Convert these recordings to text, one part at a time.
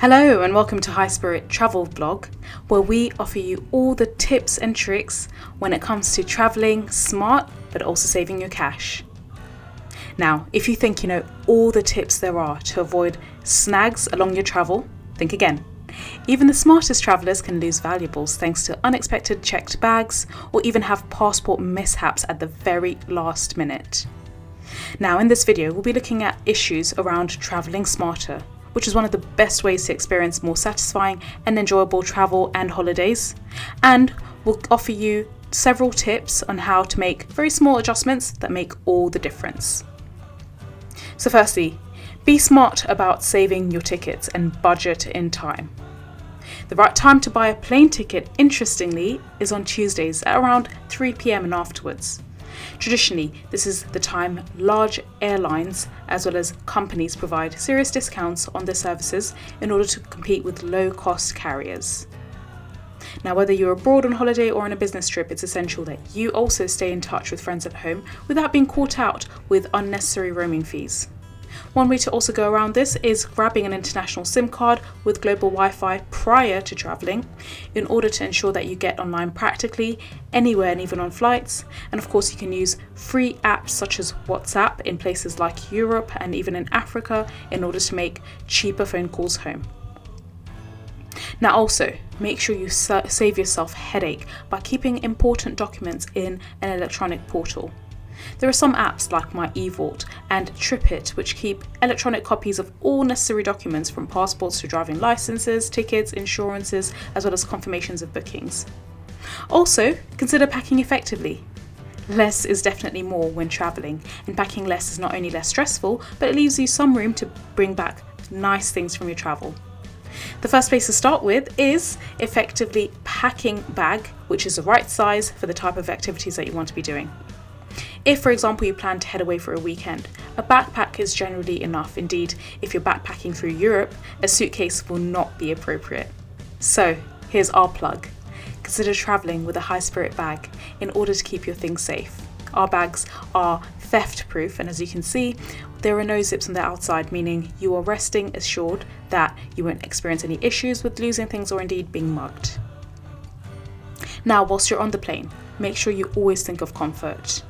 Hello and welcome to High Spirit Travel Vlog, where we offer you all the tips and tricks when it comes to travelling smart but also saving your cash. Now, if you think you know all the tips there are to avoid snags along your travel, think again. Even the smartest travellers can lose valuables thanks to unexpected checked bags or even have passport mishaps at the very last minute. Now, in this video, we'll be looking at issues around travelling smarter, which is one of the best ways to experience more satisfying and enjoyable travel and holidays. And we'll offer you several tips on how to make very small adjustments that make all the difference. So firstly, be smart about saving your tickets and budget in time. The right time to buy a plane ticket, interestingly, is on Tuesdays at around 3 p.m. and afterwards. Traditionally, this is the time large airlines as well as companies provide serious discounts on their services in order to compete with low-cost carriers. Now, whether you're abroad on holiday or on a business trip, it's essential that you also stay in touch with friends at home without being caught out with unnecessary roaming fees. One way to also go around this is grabbing an international SIM card with global Wi-Fi prior to travelling in order to ensure that you get online practically anywhere and even on flights. And of course, you can use free apps such as WhatsApp in places like Europe and even in Africa in order to make cheaper phone calls home. Now also, make sure you save yourself headache by keeping important documents in an electronic portal. There are some apps like My eVault and TripIt which keep electronic copies of all necessary documents from passports to driving licenses, tickets, insurances, as well as confirmations of bookings. Also, consider packing effectively. Less is definitely more when travelling, and packing less is not only less stressful, but it leaves you some room to bring back nice things from your travel. The first place to start with is effectively packing bag, which is the right size for the type of activities that you want to be doing. If, for example, you plan to head away for a weekend, a backpack is generally enough. Indeed, if you're backpacking through Europe, a suitcase will not be appropriate. So, here's our plug. Consider travelling with a high spirit bag in order to keep your things safe. Our bags are theft proof, and as you can see, there are no zips on the outside, meaning you are resting assured that you won't experience any issues with losing things or indeed being mugged. Now, whilst you're on the plane, make sure you always think of comfort.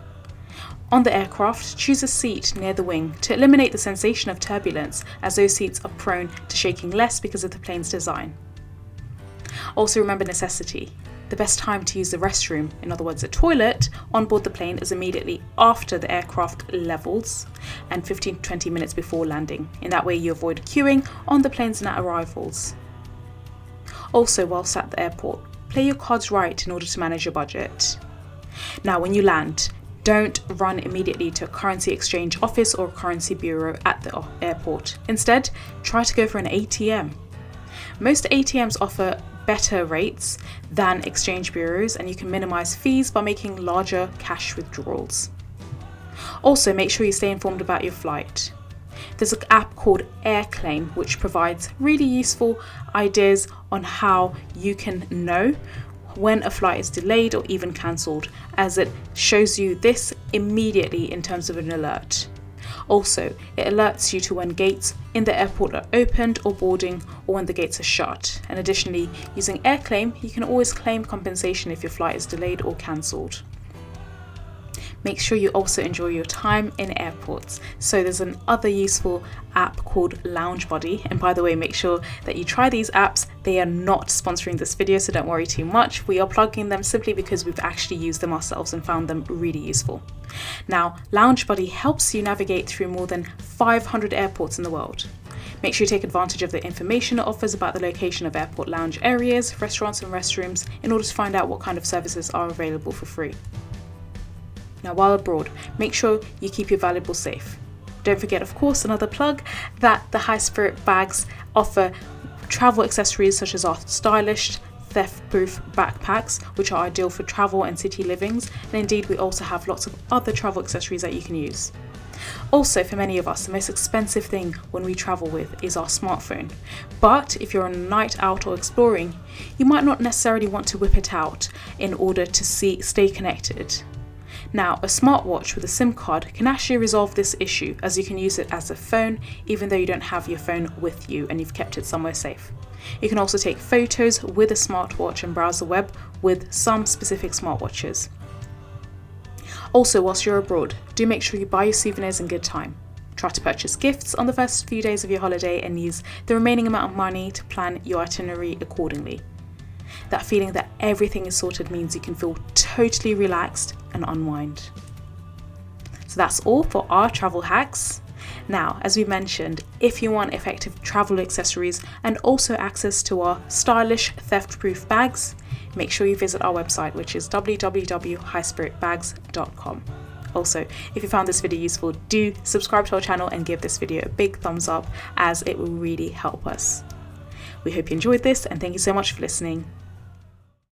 On the aircraft, choose a seat near the wing to eliminate the sensation of turbulence, as those seats are prone to shaking less because of the plane's design. Also remember necessity. The best time to use the restroom, in other words a toilet, on board the plane is immediately after the aircraft levels and 15 to 20 minutes before landing. In that way you avoid queuing on the planes and at arrivals. Also, whilst at the airport, play your cards right in order to manage your budget. Now, when you land, don't run immediately to a currency exchange office or a currency bureau at the airport. Instead, try to go for an ATM. Most ATMs offer better rates than exchange bureaus, and you can minimize fees by making larger cash withdrawals. Also, make sure you stay informed about your flight. There's an app called AirClaim which provides really useful ideas on how you can know when a flight is delayed or even cancelled, as it shows you this immediately in terms of an alert. Also, it alerts you to when gates in the airport are opened or boarding, or when the gates are shut. And additionally, using AirClaim, you can always claim compensation if your flight is delayed or cancelled. Make sure you also enjoy your time in airports. So there's another useful app called LoungeBuddy. And by the way, make sure that you try these apps. They are not sponsoring this video, so don't worry too much. We are plugging them simply because we've actually used them ourselves and found them really useful. Now, LoungeBuddy helps you navigate through more than 500 airports in the world. Make sure you take advantage of the information it offers about the location of airport lounge areas, restaurants and restrooms in order to find out what kind of services are available for free. Now, while abroad, make sure you keep your valuables safe. Don't forget, of course, another plug, that the High Spirit bags offer travel accessories such as our stylish, theft-proof backpacks, which are ideal for travel and city livings. And indeed, we also have lots of other travel accessories that you can use. Also, for many of us, the most expensive thing when we travel with is our smartphone. But if you're on a night out or exploring, you might not necessarily want to whip it out in order to stay connected. Now, a smartwatch with a SIM card can actually resolve this issue, as you can use it as a phone even though you don't have your phone with you and you've kept it somewhere safe. You can also take photos with a smartwatch and browse the web with some specific smartwatches. Also, whilst you're abroad, do make sure you buy your souvenirs in good time. Try to purchase gifts on the first few days of your holiday and use the remaining amount of money to plan your itinerary accordingly. That feeling that everything is sorted means you can feel totally relaxed and unwind. So that's all for our travel hacks. Now, as we mentioned, if you want effective travel accessories and also access to our stylish theft-proof bags, make sure you visit our website, which is www.highspiritbags.com. Also, if you found this video useful, do subscribe to our channel and give this video a big thumbs up, as it will really help us. We hope you enjoyed this, and thank you so much for listening.